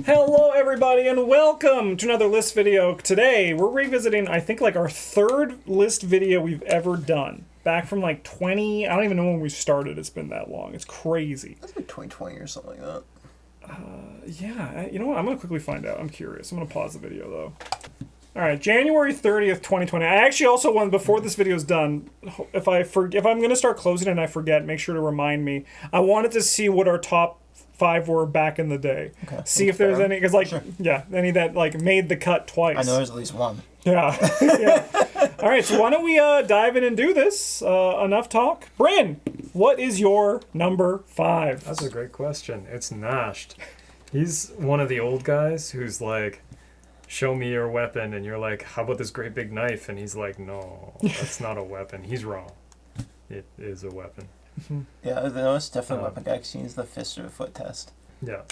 Hello everybody and welcome to another list video. Today we're revisiting I think like our third list video we've ever done. Back from like 20, I don't even know when we started, it's been that long. It's crazy. That's like 2020 or something like that. Yeah, you know what, I'm gonna quickly find out. I'm curious. I'm gonna pause the video though. Alright, January 30th, 2020. I actually also want, before this video is done, if I'm gonna start closing it and I forget, make sure to remind me. I wanted to see what our top 5 were back in the day. Okay. See if there's any, because like, sure. Yeah, any that like made the cut twice. I know there's at least one. Yeah. Yeah. All right, so why don't we dive in and do this? Enough talk. Bren, what is your number 5? That's a great question. It's Nashed. He's one of the old guys who's like, show me your weapon, and you're like, how about this great big knife? And he's like, no, that's not a weapon. He's wrong. It is a weapon. Yeah, no, it's definitely a weapon guy because he needs the fist or the foot test. Yeah.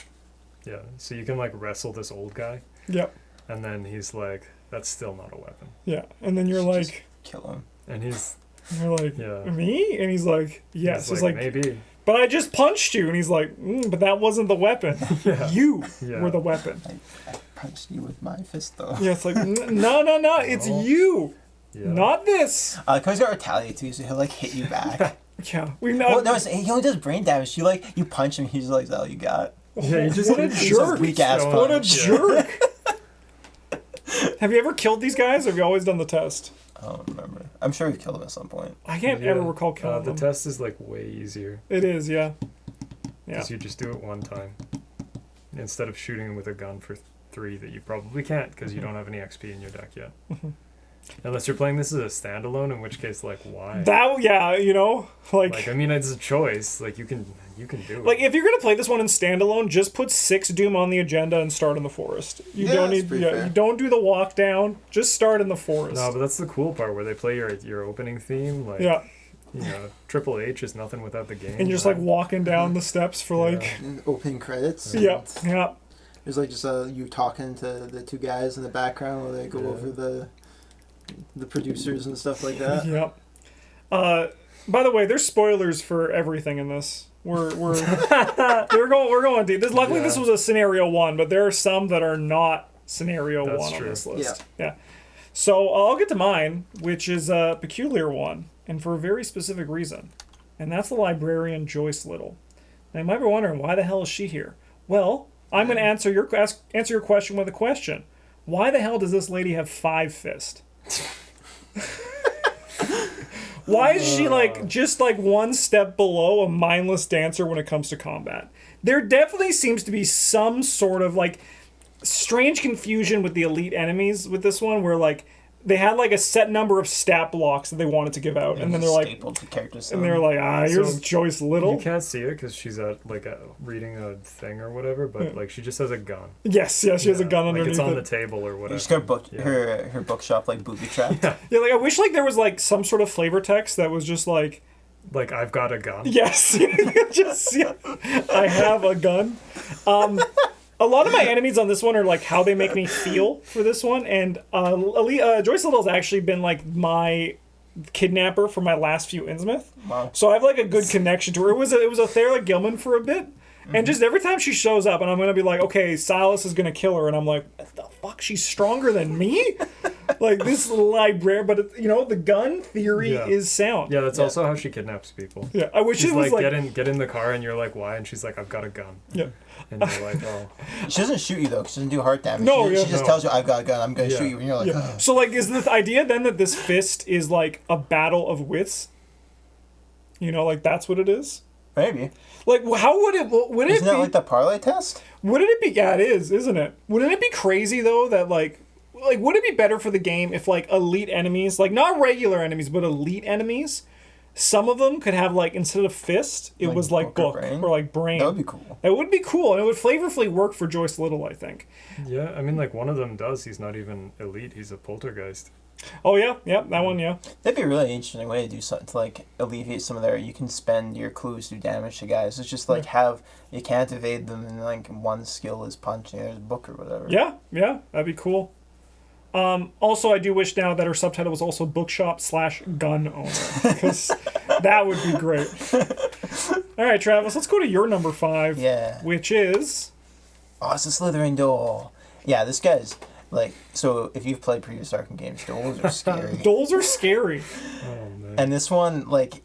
Yeah. So you can like wrestle this old guy. Yep. And then he's like, that's still not a weapon. Yeah. And then you're like, just kill him. And you're like, yeah. Me? And he's like, yes. He's like, maybe. But I just punched you. And he's like, but that wasn't the weapon. Yeah. You were the weapon. I punched you with my fist though. Yeah, it's like, no, it's you. Yeah. Not this. Because he's got retaliate too, so he'll like hit you back. Yeah, we know. Well, no, he only does brain damage. You punch him, he's like, "That's all you got." Yeah, you just what a jerk! Weak ass punch. What a jerk! Have you ever killed these guys, or have you always done the test? I don't remember. I'm sure we've killed them at some point. I can't ever recall killing them. The test is like way easier. It is, yeah. Because you just do it one time instead of shooting them with a gun for 3 that you probably can't because you don't have any XP in your deck yet. Unless you're playing this as a standalone, in which case, like, why? That, yeah, you know, like I mean, it's a choice. Like, you can do it. Like, if you're gonna play this one in standalone, just put 6 Doom on the agenda and start in the forest. You don't need, you don't do the walk down. Just start in the forest. No, but that's the cool part where they play your opening theme. Like, you know, Triple H is nothing without the game. And you're just like walking down the steps for like opening credits. Yeah. There's like just you talking to the 2 guys in the background while they go over the producers and stuff like that. Yep. By the way, there's spoilers for everything in this. We're going deep. Luckily, this was a scenario 1, but there are some that are not scenario 1 on this list. Yeah. So I'll get to mine, which is a peculiar one, and for a very specific reason, and that's the librarian Joyce Little. Now you might be wondering, why the hell is she here? Well, I'm going to answer your question with a question. Why the hell does this lady have 5 fists? Why is she like just like one step below a mindless dancer when it comes to combat? There definitely seems to be some sort of like strange confusion with the elite enemies with this one, where like they had like a set number of stat blocks that they wanted to give out, and then they're like, and they're like, here's Joyce Little. You can't see it because she's reading a thing or whatever, but like she just has a gun. Yes, she has a gun underneath. It's on the table or whatever. You just got her bookshop like booby trapped. Yeah, like I wish like there was like some sort of flavor text that was just like I've got a gun. Yes, I have a gun. A lot of my enemies on this one are like how they make me feel for this one, and Joyce Little has actually been like my kidnapper for my last few Innsmouth. Wow. So I have like a good connection to her. It was a Thera Gilman for a bit, and just every time she shows up, and I'm gonna be like, okay, Silas is gonna kill her, and I'm like, what the fuck? She's stronger than me. Like this librarian, but the gun theory is sound. Yeah, that's also how she kidnaps people. Yeah, I wish she's it was like get in the car, and you're like, why? And she's like, I've got a gun. Yeah. And you're like, oh. She doesn't shoot you though, because she doesn't do heart damage. No, she just tells you, I've got a gun, I'm gonna shoot you, and you're like, ugh. So like, is the idea then that this fist is like a battle of wits? You know, like that's what it is. Maybe. Like, how would it? Isn't that like the parlay test? Wouldn't it be? Yeah, it is, isn't it? Wouldn't it be crazy though that like would it be better for the game if like elite enemies, like not regular enemies, but elite enemies, some of them could have like instead of fist, it was like book or like brain. That would be cool. It would be cool, and it would flavorfully work for Joyce Little, I think. Yeah, I mean, like one of them does. He's not even elite. He's a poltergeist. Oh yeah, that one, yeah. That'd be a really interesting way to do something to like alleviate some of their. You can spend your clues to do damage to guys. It's just like you can't evade them, and like one skill is punching. There's a book or whatever. Yeah, that'd be cool. Also, I do wish now that her subtitle was also bookshop/gun owner, because that would be great. All right, Travis, let's go to your number 5, which is Oh, it's a Slythering Dole. Yeah, this guy's like, so if you've played previous Arkham games, Doles are scary. Doles are scary. Oh man. And this one, like,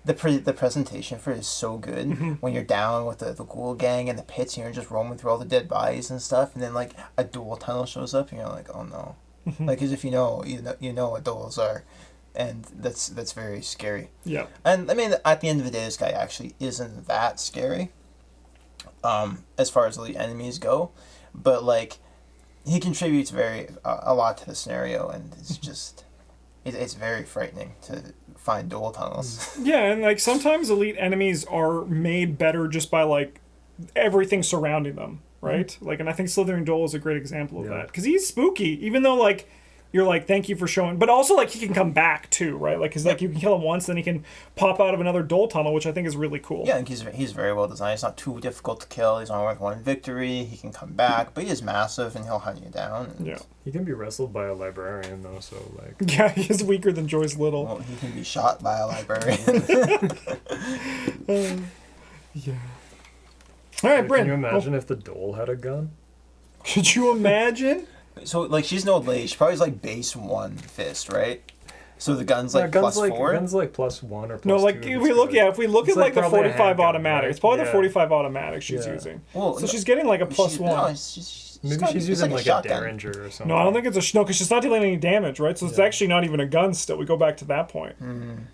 the presentation for it is so good. When you're down with the ghoul gang and the pits and you're just roaming through all the dead bodies and stuff, and then like a dual tunnel shows up and you're like, oh no. Like, as if you know what Doles are. And that's very scary. Yeah. And I mean, at the end of the day, this guy actually isn't that scary, as far as elite enemies go, but like, he contributes a lot to the scenario, and it's just, it's very frightening to find dual tunnels. Yeah, and like sometimes elite enemies are made better just by like everything surrounding them, right? Like, and I think Slythering Dole is a great example of that, because he's spooky, even though like you're like, thank you for showing, but also like he can come back too, right? Like, because like you can kill him once, then he can pop out of another Dole tunnel, which I think is really cool. Yeah, and he's very well designed. He's not too difficult to kill. He's only worth one victory. He can come back, but he is massive and he'll hunt you down. Yeah. He can be wrestled by a librarian though, so like. Yeah, he's weaker than Joyce Little. Well, he can be shot by a librarian. Yeah. All right, Bren. Can you imagine if the Dole had a gun? Could you imagine? So, like, she's an old lady. She probably has, like, base 1 fist, right? So the gun's, like, guns plus 4? Guns, like, +1 or +2. No, like, if we look It's at, like, the probably a 45 handgun, automatic, right? it's probably the Yeah. 45 automatic she's using. Well, So she's getting, like, a +1. No, Maybe gotta she's be- it's using like a shotgun. Derringer or something. No, I don't think it's no, because she's not dealing any damage, right? So it's Yeah. actually not even a gun still. We go back to that point.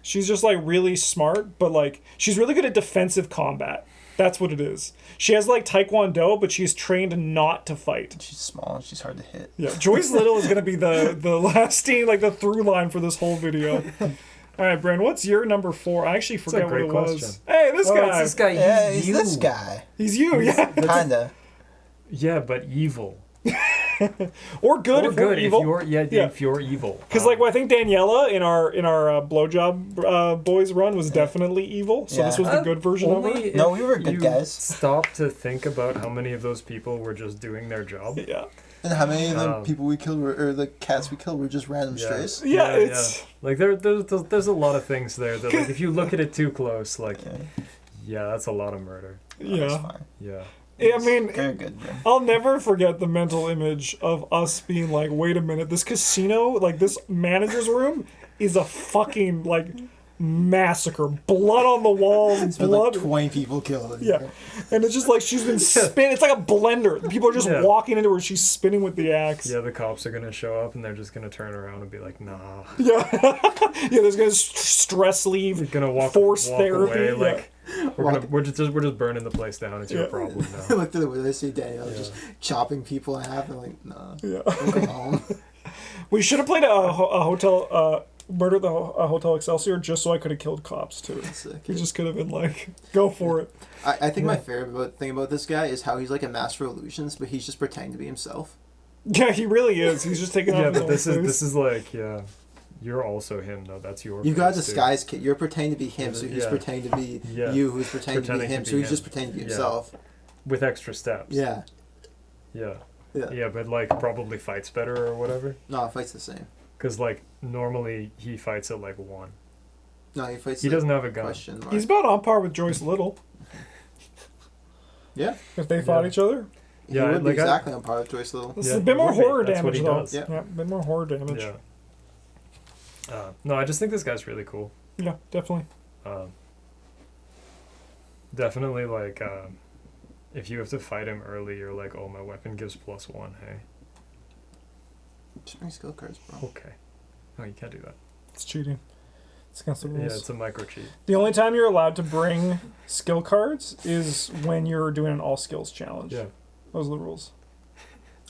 She's just, like, really smart, but, like, she's really good at defensive combat. That's what it is. She has, like, Taekwondo, but she's trained not to fight. She's small and she's hard to hit. Yeah, Joyce Little is going to be the lasting, like, the through line for this whole video. All right, Bren, what's your number 4? I actually forget what great it was. question. Hey, this Oh, guy. it's this guy. Yeah, He's he's you. this guy. He's you, yeah. Kinda. Yeah, but evil. Or good Or if we're good if evil. you're if you're evil. Because like I think Daniela in our blowjob boys run was definitely evil, so this was the good version of her. Only No, if we were good you guys. Stop to think about how many of those people were just doing their job. Yeah, And how many of the Um, people we killed or the cats we killed were just random strays? yeah, it's like there's a lot of things there that like if you look at it too close, like yeah, that's a lot of murder. That's yeah. fine. Yeah. I mean, Very good, Bren. I'll never forget the mental image of us being like, wait a minute, this casino, like this manager's room, is a fucking like massacre. Blood on the walls, It's been blood. like 20 people killed. Yeah, and it's just like she's been spinning. It's like a blender. People are just walking into her. She's spinning with the axe. Yeah, the cops are gonna show up and they're just gonna turn around and be like, nah. Yeah, yeah. There's gonna stress leave. We're gonna walk therapy. away, like we're just burning the place down. It's your problem I now. look through the window, I see Danielle just chopping people in half, and like, nah, Yeah. I'm going home. We should have played a hotel. Murder the Hotel Excelsior just so I could have killed cops too. Sick. He just could have been like, go for it. I think my favorite thing about this guy is how he's like a master of illusions, but he's just pretending to be himself. Yeah, he really is. He's just taking Yeah, off his but own this face. is like you're also him though. That's your. You got face, too. disguise kit. You're pretending to be him, so he's Yeah. pretending to be Yeah. you, who's pretending to be him, so he's him. just pretending to be Yeah. himself. with extra steps. Yeah. Yeah. Yeah. Yeah, but like probably fights better or whatever. No, fight's the same. Because like normally he fights at like 1. No, he fights. He doesn't have a gun. Question mark. He's about on par with Joyce Little. Yeah. If they fought each other. He Yeah, would be like exactly on par with Joyce Little. This Yeah, is a bit he more would be. horror That's what damage he though. does. Yeah. Yeah, a bit more horror damage. Yeah. No, I just think this guy's really cool. Yeah, definitely. Definitely like if you have to fight him early, you're like, oh, my weapon gives +1. Hey. Just bring skill cards, bro. Okay. No, you can't do that. It's cheating. It's against the Yeah, rules. it's a micro cheat. The only time you're allowed to bring skill cards is when you're doing an all skills challenge. Yeah. Those are the rules.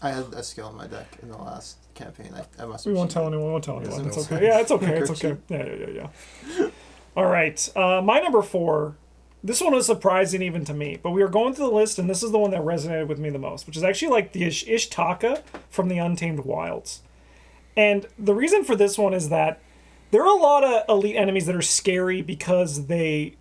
I had a skill in my deck in the last campaign. I must. We have won't cheated. tell anyone. We won't tell anyone. It's It's okay. Yeah, it's okay. It's okay. Yeah. All right. My number 4. This one was surprising even to me, but we were going through the list, and this is the one that resonated with me the most, which is actually like the Ishaka from the Untamed Wilds. And the reason for this one is that there are a lot of elite enemies that are scary because they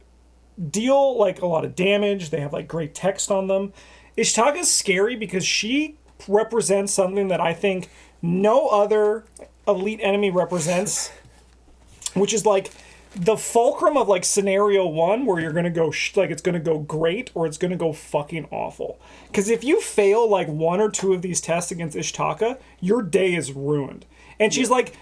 deal like a lot of damage. They have like great text on them. Ishaka's scary because she represents something that I think no other elite enemy represents, which is like the fulcrum of like scenario 1 where you're gonna go like it's gonna go great or it's gonna go fucking awful. Because if you fail like 1 or 2 of these tests against Ishaka, your day is ruined. And she's like,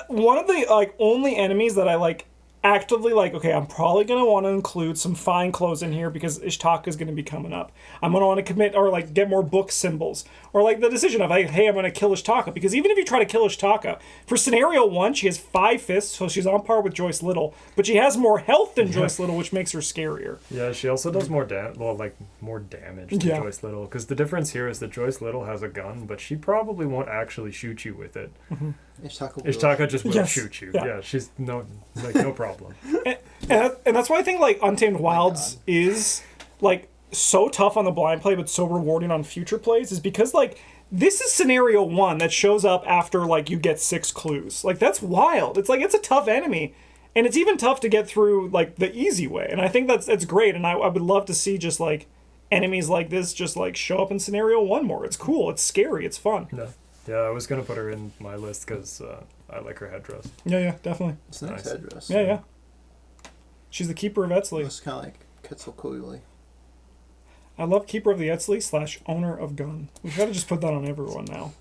one of the like only enemies that I like actively like, okay, I'm probably going to want to include some fine clothes in here because Ishaka is going to be coming up. I'm going to want to commit or like get more book symbols. Or like the decision of like, hey, I'm going to kill Ishaka. Because even if you try to kill Ishaka, for scenario 1, she has 5 fists, so she's on par with Joyce Little. But she has more health than Joyce Little, which makes her scarier. Yeah, she also does more more damage than Joyce Little. Because the difference here is that Joyce Little has a gun, but she probably won't actually shoot you with it. Mm-hmm. Ishaka just will shoot you. Yeah, she's no problem. And that's why I think like Untamed Wilds is like so tough on the blind play but so rewarding on future plays is because like this is scenario 1 that shows up after like you get 6 clues. Like that's wild. It's like it's a tough enemy and it's even tough to get through like the easy way. And I think that's great, and I would love to see just like enemies like this just like show up in scenario 1 more. It's cool, it's scary, it's fun. Yeah, I was gonna put her in my list because I like her headdress. Yeah, definitely. It's a nice headdress. Yeah. She's the keeper of Etzli. It's kind of like Quetzalcoatl. I love keeper of the Etzli / owner of gun. We've got to just put that on everyone now.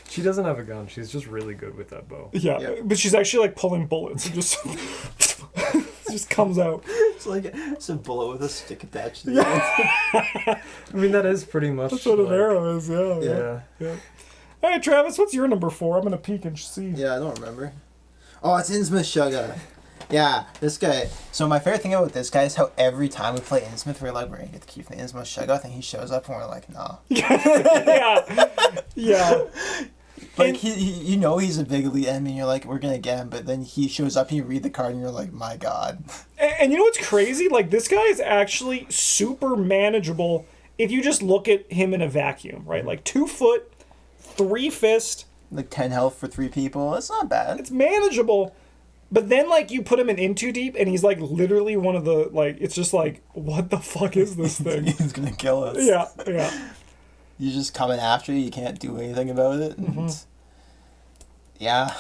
She doesn't have a gun. She's just really good with that bow. Yeah. But she's actually like pulling bullets. It just it just comes out. It's like it's a bullet with a stick attached to it. I mean, that is pretty much. That's what an arrow is. Yeah. All right, Travis, what's your number 4? I'm gonna peek and see. Yeah, I don't remember. Oh, it's Innsmouth Shugga. Yeah, this guy. So my favorite thing about this guy is how every time we play Innsmouth, we're like, we're gonna get to keep the Innsmouth Shugga, and he shows up and we're like, nah. yeah. Like he, you know, he's a big elite enemy, and you're like, we're gonna get him, but then he shows up and you read the card and you're like, my god. And you know what's crazy? Like this guy is actually super manageable if you just look at him in a vacuum, right? Like 2 foot. 3 fist, like 10 health for 3 people. That's not bad. It's manageable, but then like you put him in too deep, and he's like literally one of the like. It's just like, what the fuck is this thing? He's gonna kill us. Yeah. You're just coming after you. You can't do anything about it. Yeah.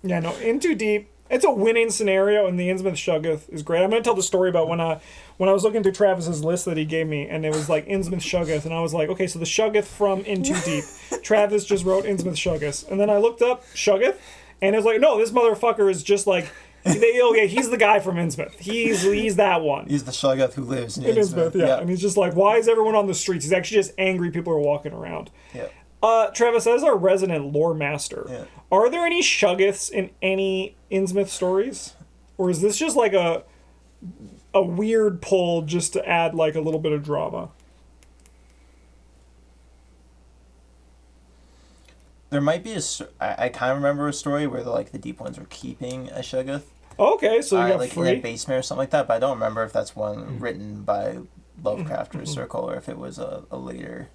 Yeah. No, in too deep. It's a winning scenario, and the Innsmouth Shuggath is great. I'm gonna tell the story about when I was looking through Travis's list that he gave me, and it was like Innsmouth Shuggath, and I was like, okay, so the Shuggath from In Too Deep. Travis just wrote Innsmouth Shuggath, and then I looked up Shuggath, and it was like, no, this motherfucker is just like, he's the guy from Innsmouth. He's that one. He's the Shuggath who lives in Innsmouth. Yeah, and he's just like, why is everyone on the streets? He's actually just angry people are walking around. Yeah. Travis, as our resident lore master, are there any Shuggaths in any Innsmouth stories? Or is this just like a weird pull just to add like a little bit of drama? There might be I kind of remember a story where the Deep Ones were keeping a Shuggath. Okay, so you got like free? in a basement or something like that, but I don't remember if that's one written by Lovecraft or Circle, or if it was a later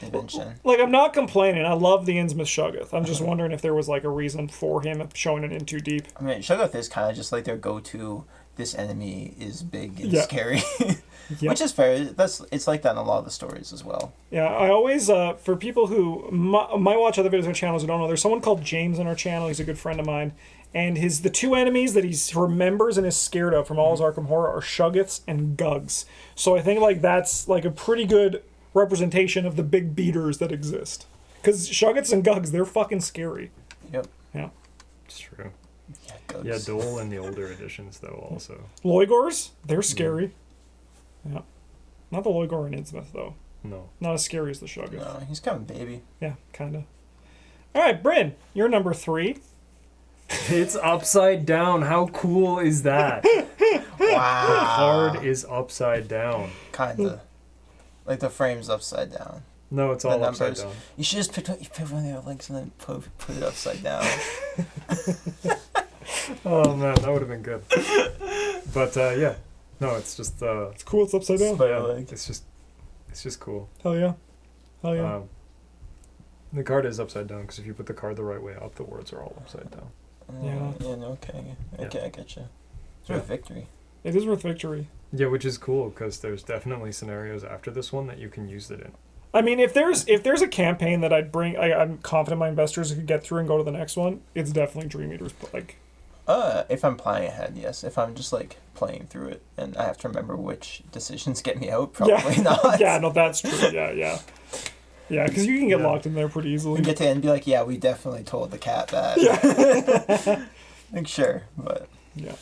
invention. Like, I'm not complaining. I love the Innsmouth Shuggath. I'm just wondering if there was like a reason for him showing it in too deep. I mean, Shuggath is kind of just like their go-to. This enemy is big and scary, which is fair. It's like that in a lot of the stories as well. Yeah, I always for people who might watch other videos on channels who don't know, there's someone called James on our channel. He's a good friend of mine, and the 2 enemies that he remembers and is scared of from all his Arkham Horror are Shuggaths and Gugs. So I think like that's like a pretty good representation of the big beaters that exist. Because Shuggaths and Gugs, they're fucking scary. Yep. Yeah. It's true. Yeah, Gugs. Yeah, Dole in the older editions though also. Loigors, they're scary. Yeah. Not the Loigor in Innsmouth though. No. Not as scary as the Shuggath. No, he's kind of baby. Yeah, kinda. Alright, Bren, you're number 3. It's upside down. How cool is that? Wow. The card is upside down. Kinda. Like the frame's upside down. No, it's all upside down. You should just pick one of the other links and then put it upside down. Oh man, that would have been good. But yeah, no, it's just it's cool. It's upside down. It's just cool. Hell yeah. The card is upside down because if you put the card the right way up, the words are all upside down. Okay, I get you. It's worth victory. It is worth victory. Yeah, which is cool because there's definitely scenarios after this one that you can use it in. I mean, if there's a campaign that I'd bring, I'm confident my investors could get through and go to the next one. It's definitely Dream Eaters. But like, If I'm planning ahead, yes. If I'm just like playing through it and I have to remember which decisions get me out, probably not. Yeah, no, that's true. Yeah. Yeah, because you can get locked in there pretty easily. You get to the end and be like, yeah, we definitely told the cat that. Yeah. Like, sure, but... Yeah.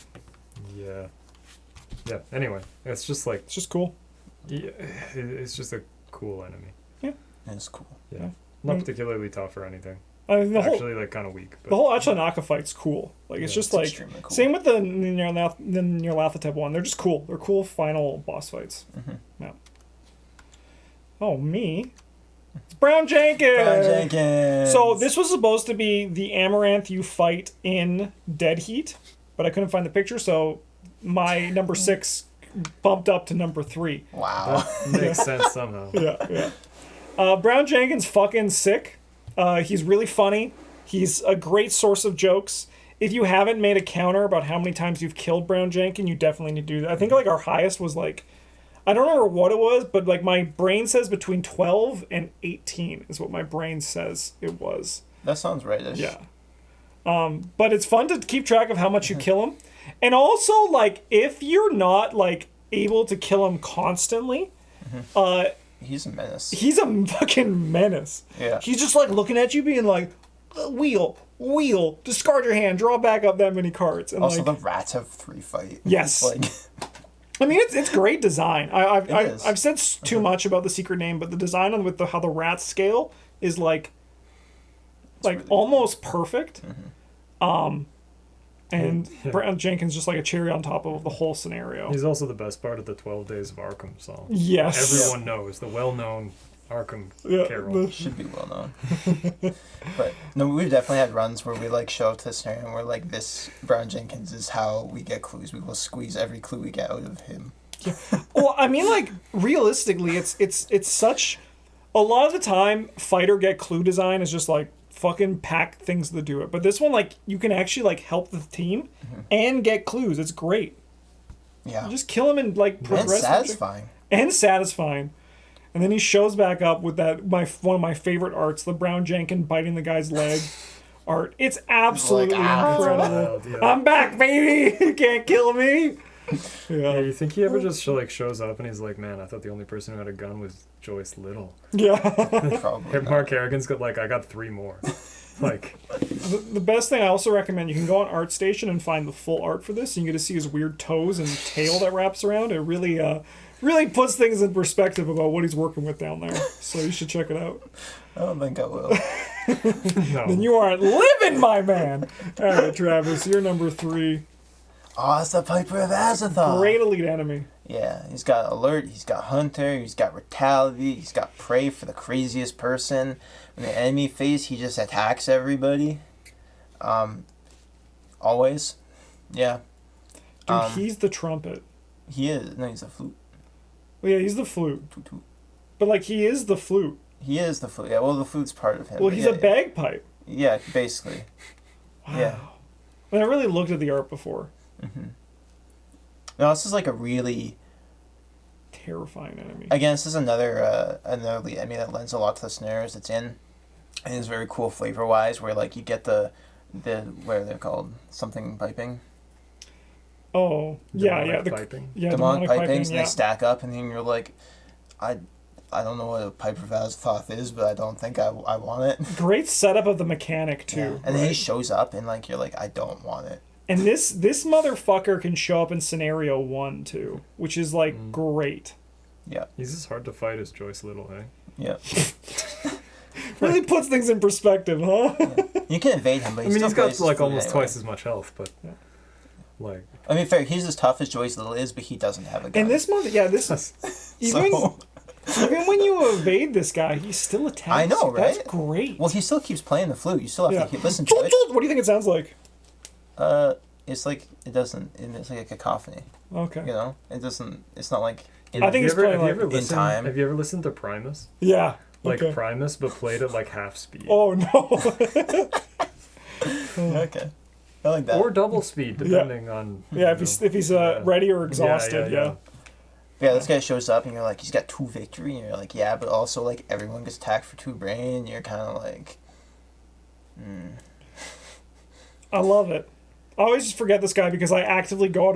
Yeah, anyway, it's just like... It's just cool. Yeah, it's just a cool enemy. Yeah. It's cool. Yeah. Not particularly tough or anything. Actually, like, kind of weak. But... The whole Achanaka fight's cool. Like, it's just like... Cool. Same with the Nyarlathotep one. They're just cool. They're cool final boss fights. Mm-hmm. Yeah. Oh, me? It's Brown Jenkins! So, this was supposed to be the Amaranth you fight in Dead Heat, but I couldn't find the picture, so my number 6 bumped up to number 3. Wow. That makes sense somehow. Yeah. Brown Jenkins fucking sick. He's really funny. He's a great source of jokes. If you haven't made a counter about how many times you've killed Brown Jenkins, you definitely need to do that. I think like our highest was like, I don't remember what it was, but like my brain says between 12 and 18 is what my brain says it was. That sounds right-ish. Yeah. But it's fun to keep track of how much you kill him. And also, like, if you're not, like, able to kill him constantly, he's a menace. He's a fucking menace. Yeah. He's just, like, looking at you being like, wheel, discard your hand, draw back up that many cards. And also, like, the rats have 3 fight. Yes. Like... I mean, it's great design. I've said is. too much about the secret name, but the design on with how the rats scale is, like really almost perfect. And Brown Jenkins just like a cherry on top of the whole scenario. He's also the best part of the 12 Days of Arkham song. Yes. Everyone knows the well-known Arkham carol. Should be well known. But no, we've definitely had runs where we like show up to the scenario and we're like, this Brown Jenkins is how we get clues. We will squeeze every clue we get out of him. Yeah. Well, I mean, like, realistically, it's such... A lot of the time, fight or get clue design is just like, fucking pack things to do it. But this one, like, you can actually, like, help the team and get clues. It's great. Yeah. You just kill him and, like, progress. And satisfying. And then he shows back up with that one of my favorite arts, the Brown Jenkins biting the guy's leg art. It's absolutely incredible. Yeah. I'm back, baby! You can't kill me! Yeah, you think he ever just shows up and he's like, man, I thought the only person who had a gun was Joyce Little. Yeah. Probably. Mark Harrigan's got I got 3 more. Like, the best thing I also recommend, you can go on ArtStation and find the full art for this, and you get to see his weird toes and tail that wraps around. It really puts things in perspective about what he's working with down there. So you should check it out. I don't think I will. no. Then you aren't living, my man. All right, Travis, you're number 3. Oh, it's the Piper of Azathoth. Great elite enemy. Yeah, he's got Alert, he's got Hunter, he's got Brutality, he's got Prey for the craziest person. When the enemy phase, he just attacks everybody. Always. Yeah. Dude, he's the trumpet. He is. No, he's the flute. Well, yeah, he's the flute. Toot, toot. But, like, he is the flute. He is the flute. Yeah, well, the flute's part of him. Well, he's a bagpipe. Yeah, basically. Wow. Yeah. I mean, I really looked at the art before. No, this is like a really terrifying enemy. Again, this is another lead enemy that lends a lot to the scenarios it's in, and it's very cool flavor wise. Where like you get the what are they called? Something piping. Oh yeah, piping. Demonic pipings, and they stack up, and then you're like, I don't know what a Piper of Azathoth is, but I don't think I want it. Great setup of the mechanic too. Yeah. And then he shows up, and like you're like, I don't want it. And this motherfucker can show up in scenario 1 too, which is like great. Yeah. He's as hard to fight as Joyce Little, eh? Yeah. Really puts things in perspective, huh? Yeah. You can evade him, but he's got like almost twice as much health, but like. I mean, fair. He's as tough as Joyce Little is, but he doesn't have a gun. And this this is even when you evade this guy, he still attacks. I know, right? That's great. Well, he still keeps playing the flute. You still have to listen to it. What do you think it sounds like? It's like it doesn't. It's like a cacophony. Okay. You know, it doesn't. It's not like. I think it's playing like in time. Have you ever listened to Primus? Yeah. Like Primus, but played at like half speed. Oh no. Okay. I like that. Or double speed, depending on. Yeah, if he's ready or exhausted. Yeah, this guy shows up and you're like, he's got 2 victory, and you're like, yeah, but also like everyone gets attacked for 2 brain, and you're kind of like, I love it. I always just forget this guy because I actively go out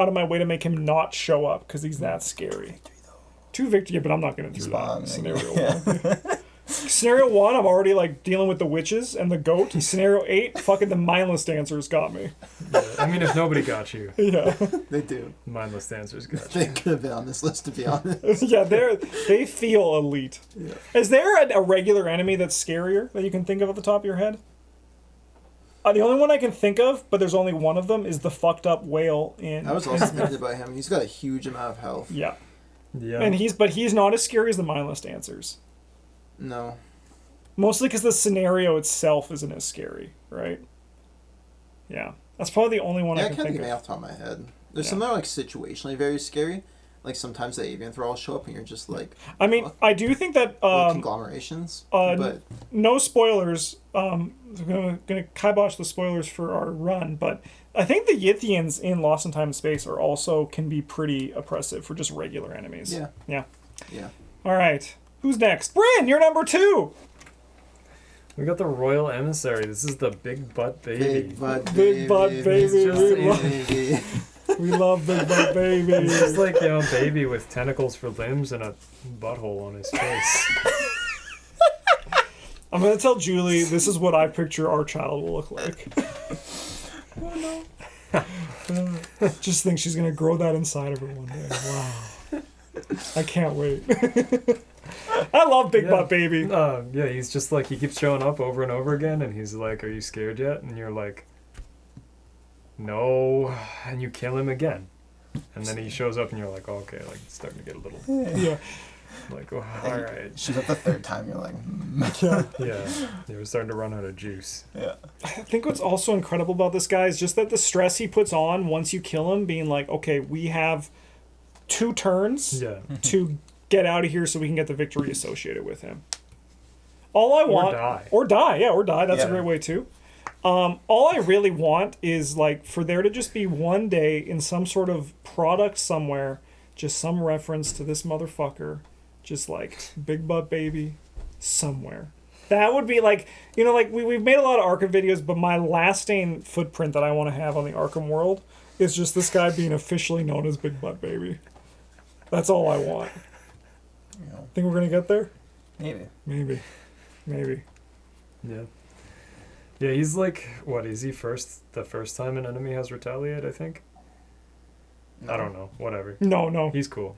of my way to make him not show up because he's that scary. 2 victory, yeah, but I'm not going to do that. Scenario 1. Scenario 1, I'm already like dealing with the witches and the goat. Scenario 8, fucking the mindless dancers got me. Yeah, I mean, if nobody got you, Yeah, They do. mindless dancers got They you. could have been on this list, to be honest. yeah, they feel elite. Yeah. Is there a regular enemy that's scarier that you can think of at the top of your head? The only one I can think of, but there's only one of them, is the fucked up whale in. I was also thinking about him. He's got a huge amount of health. Yeah, Yeah. and he's not as scary as the mindless dancers. No. Mostly because the scenario itself isn't as scary, right? Yeah, that's probably the only one Yeah, I I can can't think think of. off the top of my head. There's Yeah. some that are like situationally very scary. Like sometimes the avian thralls show up and you're just like, I mean, I do think that conglomerations. uh, But no spoilers. I'm gonna kibosh the spoilers for our run, but I think the Yithians in Lost in Time and Space are also can be pretty oppressive for just regular enemies. yeah. Yeah. Yeah. All right. Who's next? Bren, you're number 2. We got the Royal Emissary. This is the big butt baby. Big butt Big butt baby. just- We love, we love big butt baby. He's just like, you know, baby with tentacles for limbs and a butthole on his face. I'm gonna tell Julie this is what I picture our child will look like. Oh no. Just think she's gonna grow that inside of her one day. Wow. I can't wait. I love Big Butt Baby. Yeah, he's just like, he keeps showing up over and over again, and he's like, are you scared yet? And you're like, no. And you kill him again. And then he shows up, and you're like, oh, okay, like, it's starting to get a little, Yeah. like, oh, all right. She's up the 3rd time. You're like, Yeah, you're starting to run out of juice. yeah. I think what's also incredible about this guy is just that the stress he puts on once you kill him, being like, okay, we have 2 turns Yeah. to get out of here so we can get the victory associated with him. All I want... die. Or die, yeah, or die. That's a Yeah. great way too. All I really want is like for there to just be one day in some sort of product somewhere, just some reference to this motherfucker, just like Big Butt Baby somewhere. That would be like, you know, like we've made a lot of Arkham videos, but my lasting footprint that I want to have on the Arkham world is just this guy being officially known as Big Butt Baby. That's all I want. Yeah. Think we're gonna get there? Maybe. Maybe. Yeah. Yeah, he's like, what, is he the first time an enemy has retaliate, I think? No. I don't know, whatever. No. He's cool.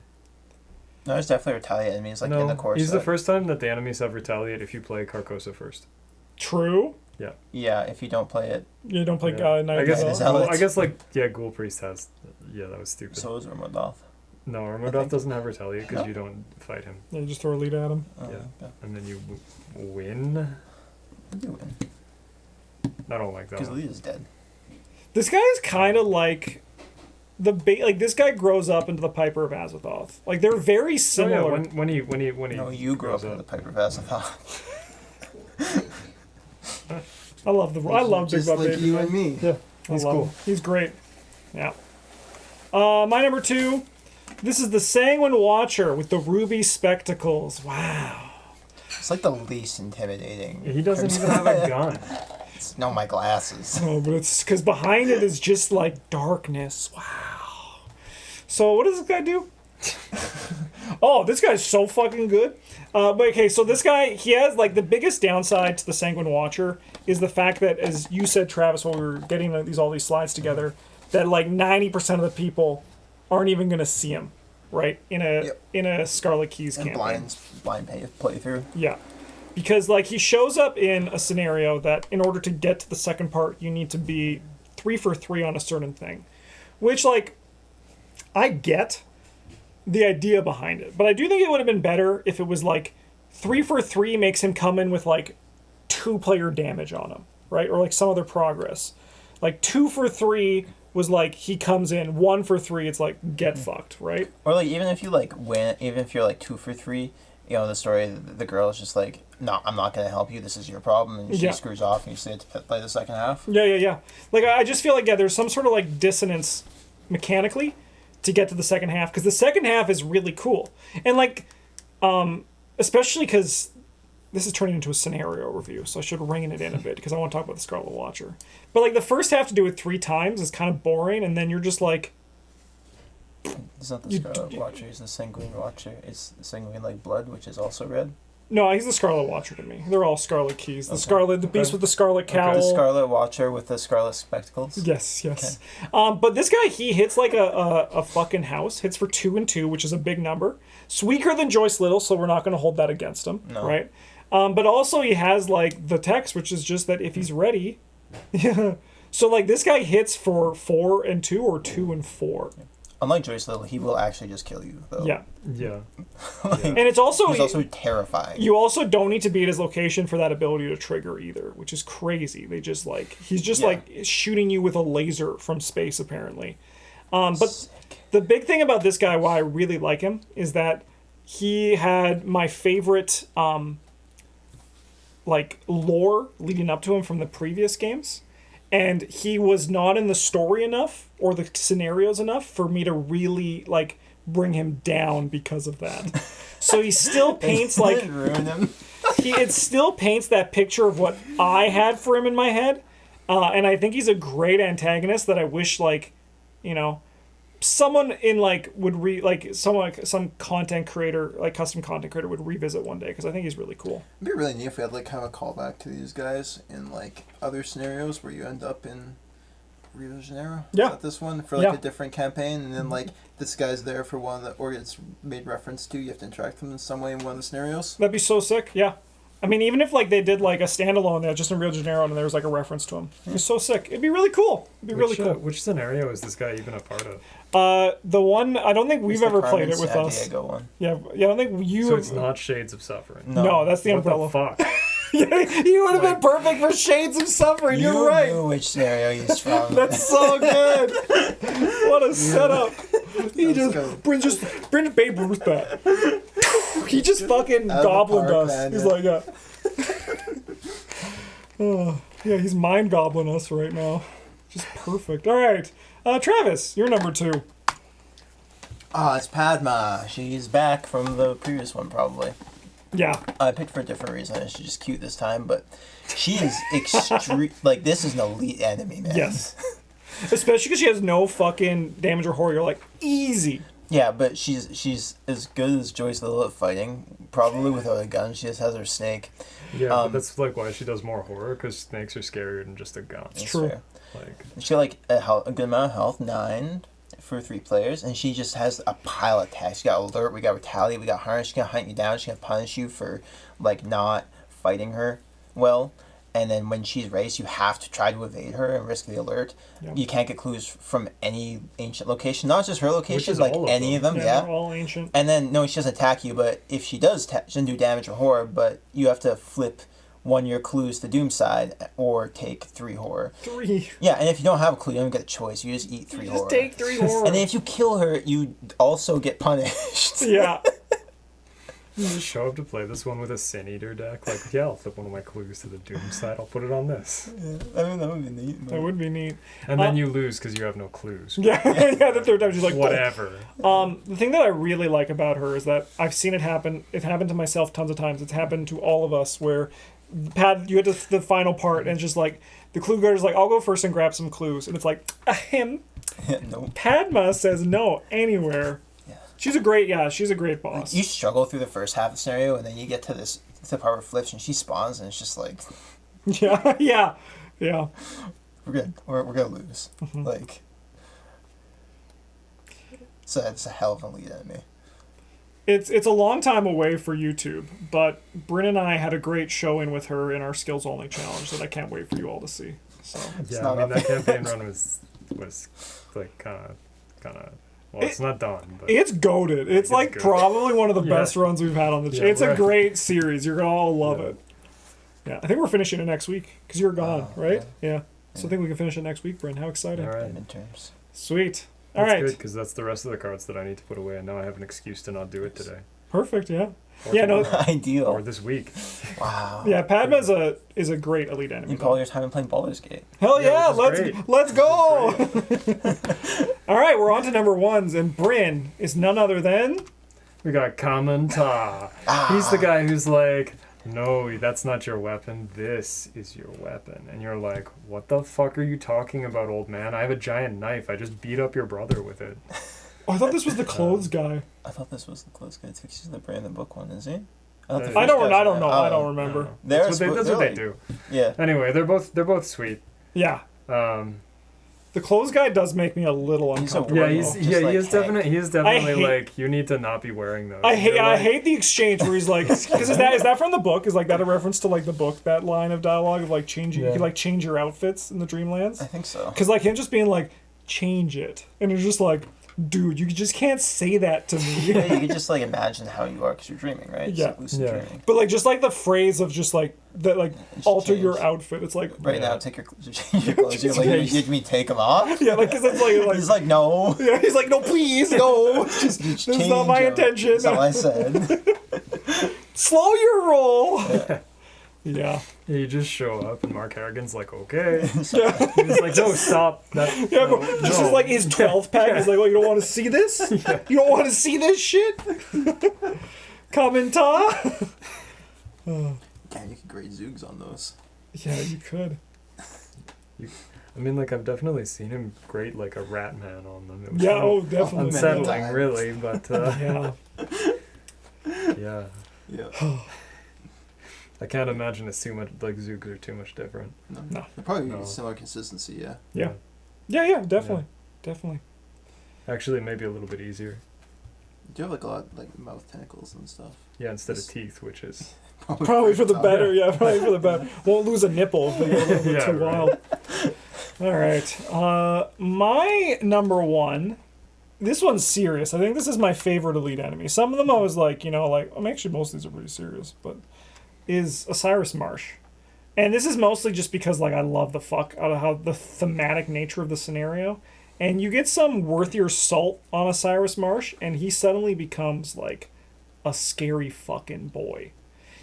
No, there's definitely retaliate enemies like no, in the course. he's the first time that the enemies have retaliate if you play Carcosa first. True. Yeah, if you don't play it, You don't play Yeah. Night I guess, Elf? Zealots. I guess like, yeah, Ghoul Priest has, yeah, that was stupid. so is Remodoth. No, I Armodoth think- doesn't have retaliate because No? you don't fight him. Yeah, you just throw a lead at him. Oh, Yeah. And then you win. You win. I don't like that Because one. Lee is dead. This guy is kind of like like this guy grows up into the Piper of Azathoth. Like they're very Oh, similar. yeah, when he No, you grew up grows in the Piper of Azathoth. I love Big Just Butt like Baby. you man. and me. Yeah, He's I love cool. him. He's great. Yeah. My number 2. This is the Sanguin Watcher with the ruby spectacles. Wow. It's like the least intimidating. He doesn't even have a gun. No, my glasses. No, but it's because behind it is just like darkness. Wow. So what does this guy do? Oh, this guy's so fucking good. But okay, so this guy, he has like the biggest downside to the Sanguin Watcher is the fact that, as you said, Travis, while we were getting all these slides together, that like 90% of the people aren't even gonna see him, right? In a Scarlet Keys And campaign. blind playthrough. Yeah. Because, like, he shows up in a scenario that in order to get to the second part, you need to be 3 for 3 on a certain thing. Which, like, I get the idea behind it. But I do think it would have been better if it was, like, 3 for 3 makes him come in with, like, 2-player damage on him, right? Or, like, some other progress. Like, 2 for 3 was, like, he comes in. 1 for 3, it's, like, get fucked, right? Or like even if you like win, even if you're like 2 for 3, you know the story. The girl is just like, no, I'm not gonna help you. This is your problem, and she Yeah. screws off, and you still have to play the second half. Yeah. Like, I just feel like, yeah, there's some sort of, like, dissonance mechanically to get to the second half, because the second half is really cool. And, like, especially because this is turning into a scenario review, so I should rein it in a bit because I want to talk about the Scarlet Watcher. But like the first half to do it 3 times is kind of boring, and then you're just like, It's not the Scarlet Watcher, he's the Sanguin Watcher. It's the Sanguin like blood, which is also red. no, he's the Scarlet Watcher to me. They're all Scarlet keys. The beast with the scarlet cowl. The Scarlet Watcher with the scarlet spectacles. Yes. But this guy, he hits like a fucking house. Hits for 2 and 2, which is a big number. It's weaker than Joyce Little, so we're not going to hold that against him, right? But also he has like the text, which is just that if he's ready. So like this guy hits for 4 and 2 or 2 and 4. Unlike Joyce Little, he will actually just kill you, though. Yeah. Like, And it's also he's also terrifying. You also don't need to be at his location for that ability to trigger either, which is crazy. They just like he's just like shooting you with a laser from space apparently. But the big thing about this guy, why I really like him, is that he had my favorite like lore leading up to him from the previous games. And he was not in the story enough or the scenarios enough for me to really like bring him down because of that. So he still paints like ruin him. it still paints that picture of what I had for him in my head. And I think he's a great antagonist that I wish like, you know, someone in like would some content creator, like custom content creator would revisit one day because I think he's really cool. It'd be really neat if we had like kind of a callback to these guys in like other scenarios where you end up in Rio de Janeiro. Yeah. Is that this one for like a different campaign, and then like this guy's there for one of the, or it's made reference to. You have to interact with them in some way in one of the scenarios. That'd be so sick. Yeah. I mean, even if like they did like a standalone there just in Rio de Janeiro and there was like a reference to him, it'd be so sick. It'd be really cool. It'd be really cool. Which scenario is this guy even a part of? The one I don't think we've ever played it with San us. Diego one. Yeah, I don't think you. So it's not Shades of Suffering. No, that's the Umbrella. What the fuck? You would have been perfect for Shades of Suffering. You're right. You knew which scenario he's from. That's so good. What a setup. He just bring Babe Ruth back. He just fucking goblined us. Man, he's like, oh, yeah, he's mind gobbling us right now. Just perfect. All right, Travis, you're number 2. It's Padma. She's back from the previous one, probably. Yeah. I picked for a different reason. She's just cute this time, but she is extreme. Like, this is an elite enemy, man. Yes. Especially because she has no fucking damage or horror. You're like, easy. Yeah, but she's as good as Joyce Little at fighting. Probably without a gun. She just has her snake. Yeah, but that's like why she does more horror, because snakes are scarier than just a gun. It's true. Fair. Like, she got like a good amount of health, 9 for 3 players, and she just has a pile of attacks. She got alert, we got retaliate, we got harness. She can hunt you down. She can punish you for like not fighting her well. And then when she's raised, you have to try to evade her and risk the alert. Yep. You can't get clues from any ancient location, not just her location, like any of them. Yeah, they're all ancient. And then no, she doesn't attack you, but if she does, she doesn't do damage or horror. But you have to flip one of your clues to Doom side or take 3 horror. 3. Yeah, and if you don't have a clue, you don't get a choice. You just eat 3 horror. Just take 3 horror. And then if you kill her, you also get punished. Yeah. You just show up to play this one with a Sin Eater deck. Like, yeah, I'll flip one of my clues to the Doom side. I'll put it on this. Yeah, I mean, that would be neat. That would be neat. And then you lose because you have no clues. Yeah, the third time she's like, whatever. The thing that I really like about her is that I've seen it happen. It happened to myself tons of times. It's happened to all of us where you get to the final part and it's just like, the clue guarder's like, I'll go first and grab some clues. And it's like, him. Nope. Padma says no anywhere. She's a great boss. Like, you struggle through the first half of the scenario, and then you get to the part where flips, and she spawns, and it's just like, yeah. We're gonna lose. Mm-hmm. Like, so it's a hell of an elite enemy. It's a long time away for YouTube, but Bren and I had a great showing with her in our skills only challenge that I can't wait for you all to see. So yeah, I mean that campaign run was like kind of. Well, it's not done, but it's goated. It's like good. Probably one of the best runs we've had on the channel. It's a great series. You're gonna all love it. Yeah, I think we're finishing it next week because you're gone, right? Yeah. So I think we can finish it next week, Bren. How exciting! All right. Midterms. Sweet. All right. Good because that's the rest of the cards that I need to put away, and now I have an excuse to not do it today. Perfect. Yeah. Or ideal. Or this week. Wow. Yeah, Padma is a great elite enemy. You call your time playing Baldur's Gate. Hell yeah! Let's go. All right, we're on to number 1s, and Bren is none other than. We got Kamanta. He's the guy who's like, no, that's not your weapon. This is your weapon. And you're like, what the fuck are you talking about, old man? I have a giant knife. I just beat up your brother with it. Oh, I thought this was the clothes guy. I thought this was the close guy too. He's the Brandon book one, is he? I don't know. I don't remember. That's what they do. Yeah. Anyway, they're both sweet. Yeah. The clothes guy does make me a little uncomfortable. Yeah, he is definitely like, you need to not be wearing those. I hate the exchange where he's like, because is that from the book? Is like that a reference to like the book, that line of dialogue of like changing, you can like change your outfits in the Dreamlands? I think so. Because like him just being like, change it, and it's just like, dude, you just can't say that to me. Yeah, you can just like imagine how you are because you're dreaming, right? Yeah. It's like lucid dreaming. But like just like the phrase of just like that, like Just alter change. your outfit. It's like Right now, change your clothes. You're like, you me take them off? yeah, like because it's like He's like, no. yeah, he's like, no, please, no, Just that's change not my them. intention. That's all I said. Slow your roll. Yeah. Yeah. You just show up and Mark Harrigan's like, okay. Yeah. He's like, no, stop. Yeah, but this is like his 12th pack. He's like, well, you don't want to see this? Yeah. You don't want to see this shit? Commenta? Yeah, you could grade Zoogs on those. Yeah, you could. I mean, like, I've definitely seen him grate like a rat man on them. It was Yeah, kind oh, of definitely. unsettling, really, but Yeah. yeah. Yeah. I can't imagine it's too much, like, Zoogs are too much different. No. They're probably No. similar consistency, yeah. Yeah. Yeah, definitely. Definitely. Actually, maybe a little bit easier. You do have like a lot like mouth tentacles and stuff. Yeah, instead of teeth, which is... Probably for the better, yeah, probably for the better. Won't lose a nipple if they go a little bit Yeah, too right. wild. Alright. My number one, this one's serious. I think this is my favorite elite enemy. Some of them I was like, actually most of these are pretty serious, but is Osiris Marsh. And this is mostly just because like I love the fuck out of how the thematic nature of the scenario. And you get some worthier salt on Osiris Marsh, and he suddenly becomes like a scary fucking boy.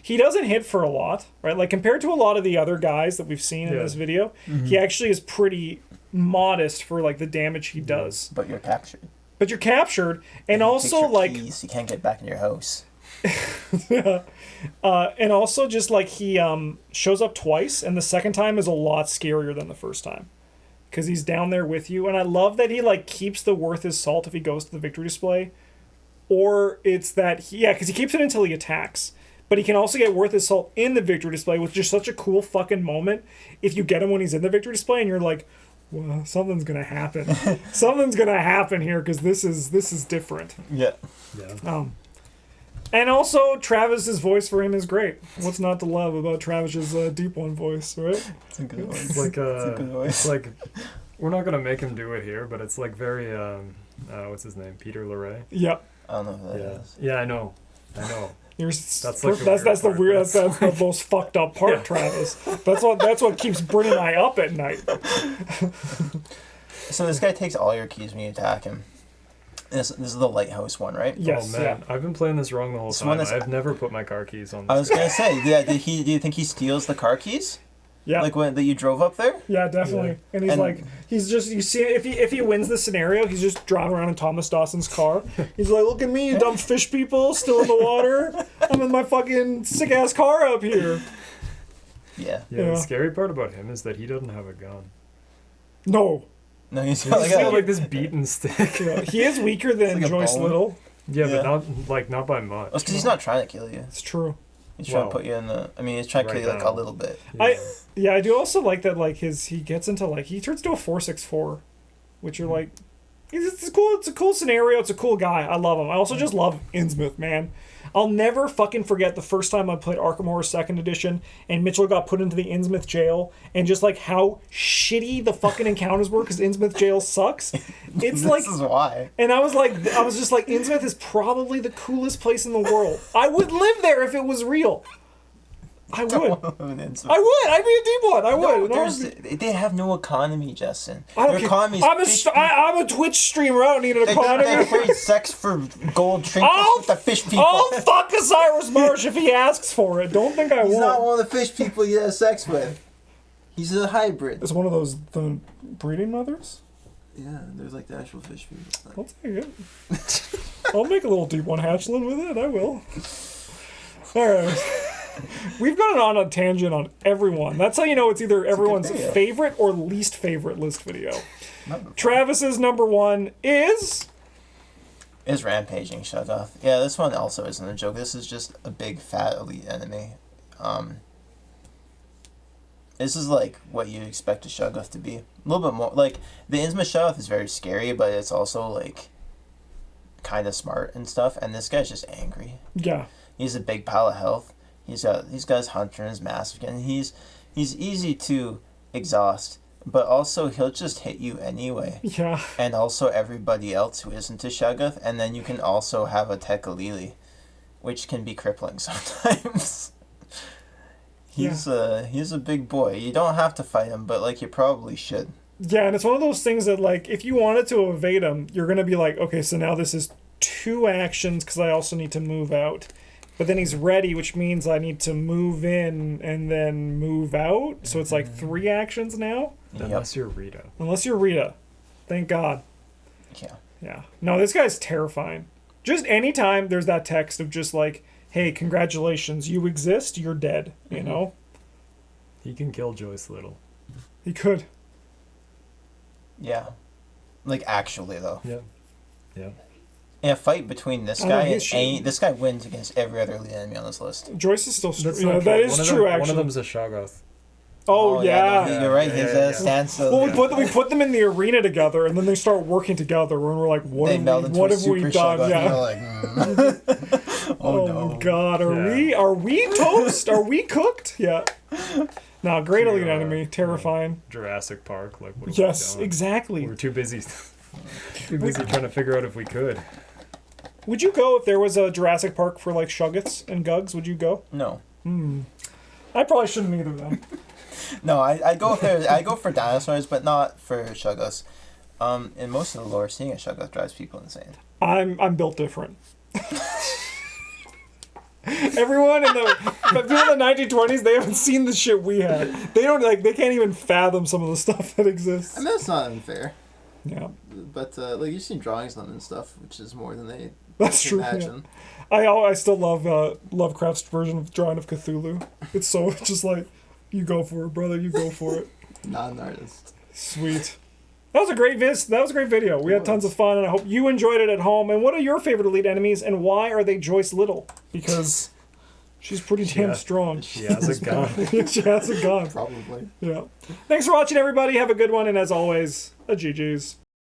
He doesn't hit for a lot, right? Like compared to a lot of the other guys that we've seen in this video, he actually is pretty modest for like the damage he does. But you're captured. But you're captured, and also your like keys, you can't get back in your house. and also just like he shows up twice, and the second time is a lot scarier than the first time. Because he's down there with you, and I love that he like keeps the worth his salt if he goes to the victory display, or it's that because he keeps it until he attacks, but he can also get worth his salt in the victory display, which is just such a cool fucking moment. If you get him when he's in the victory display, and you're like, well, something's gonna happen, something's gonna happen here because this is different. Yeah. Yeah. And also, Travis's voice for him is great. What's not to love about Travis's Deep One voice, right? It's a good one. It's like, It's a good voice. it's like, we're not going to make him do it here, but it's like very, what's his name? Peter Larray? Yep. I don't know who that Yeah. is. Yeah, I know. That's That's like the that's the weird weird. part, That's the most fucked up part, Yeah. Travis. That's what keeps Bren and I up at night. So this guy takes all your keys when you attack him. This is the lighthouse one, right? Yes. Oh, man. Yeah. I've been playing this wrong the whole This one time. is- I've never put my car keys on this. I was gonna say, yeah. Do you think he steals the car keys? Yeah. Like when that you drove up there? Yeah, definitely. Yeah. And he's And- like, he's just, you see, if he wins the scenario, he's just driving around in Thomas Dawson's car. He's like, look at me, you dumb fish people, still in the water. I'm in my fucking sick ass car up here. Yeah. Yeah, Yeah. the scary part about him is that he doesn't have a gun. No. No, he's He's got like, got a, like this beaten stick. Yeah, he is weaker than It's like a Joyce bone. Little. Yeah, Yeah. but not by much. because he's not trying to kill you. It's true. He's trying Well, to put you in the. I mean, he's trying to kill right you like now. a little bit. Yeah. I do also like that, like, he gets into, like, he turns to a 4/6/4, which you're like, it's cool, it's a cool scenario, it's a cool guy, I love him. I also just love Innsmouth, man. I'll never fucking forget the first time I played Arkham Horror 2nd Edition, and Mitchell got put into the Innsmouth jail, and just, like, how shitty the fucking encounters were, because Innsmouth jail sucks. It's like, This is why. and I was just like, Innsmouth is probably the coolest place in the world. I would live there if it was real. I would. I would. I'd be a deep one. I would. No, they have no economy, Justin. I don't Their care. economy's I'm a Twitch streamer. I don't need an they economy. trade sex for gold trinkets I'll- with the fish people. I'll fuck Osiris Marsh if he asks for it. Don't think I He's not won't. one of the fish people you have sex with. He's a hybrid. It's one of those the breeding mothers. Yeah, there's like the actual fish people. I'll take it. I'll make a little deep one hatchling with it. I will. All right. We've gone on a tangent on everyone. That's how you know it's either everyone's video. favorite or least favorite list video. Travis's number 1 is Rampaging Shuggoth. Yeah, this one also isn't a joke. This is just a big fat elite enemy. This is like what you expect a Shuggoth to be. A little bit more like the Innsmouth Shuggoth is very scary, but it's also like kind of smart and stuff. And this guy's just angry. Yeah. He's a big pile of health. He's got his hunter and his massive, and he's easy to exhaust. But also, he'll just hit you anyway. Yeah. And also everybody else who isn't a Shuggoth. And then you can also have a Tekalili, which can be crippling sometimes. He's a big boy. You don't have to fight him, but like you probably should. Yeah, and it's one of those things that like if you wanted to evade him, you're going to be like, okay, so now this is 2 actions because I also need to move out. But then he's ready, which means I need to move in and then move out. So it's like 3 actions now. Unless you're Rita. Unless you're Rita. Thank God. Yeah. Yeah. No, this guy's terrifying. Just anytime there's that text of just like, hey, congratulations, you exist, you're dead. You know? He can kill Joyce Little. He could. Yeah. Like actually though. Yeah. Yeah. In a fight between this guy and this guy wins against every other elite enemy on this list. Joyce is still That's yeah, not that true. is One of true, them, actually. One of them's a Shoggoth. Oh, yeah. No, you're right. His stance. Well, we put them in the arena together, and then they start working together, and we're like, what have we done? Yeah. Like, oh no. God, are we toast? Are we cooked? Yeah. No, great elite enemy, terrifying. Jurassic Park, like what? Yes, exactly. We were too busy trying to figure out if we could. Would you go if there was a Jurassic Park for like Shuggoths and Gugs? Would you go? No. I probably shouldn't either then. No, I go for dinosaurs, but not for Shuggoths. In most of the lore, seeing a Shuggoth drives people insane. I'm built different. Everyone in the people in the 1920s, they haven't seen the shit we had. They don't they can't even fathom some of the stuff that exists. I mean, that's not unfair. Yeah. But like you've seen drawings of them and stuff, which is more than they That's can true. imagine. Yeah. I still love Lovecraft's version of drawing of Cthulhu. It's so just like, you go for it, brother. You go for it. Not an artist. Sweet. That was a great video. We had tons of fun, and I hope you enjoyed it at home. And what are your favorite elite enemies, and why are they Joyce Little? Because she's pretty damn strong. She has a gun. She has a gun. Probably. Yeah. Thanks for watching, everybody. Have a good one, and as always, a GG's.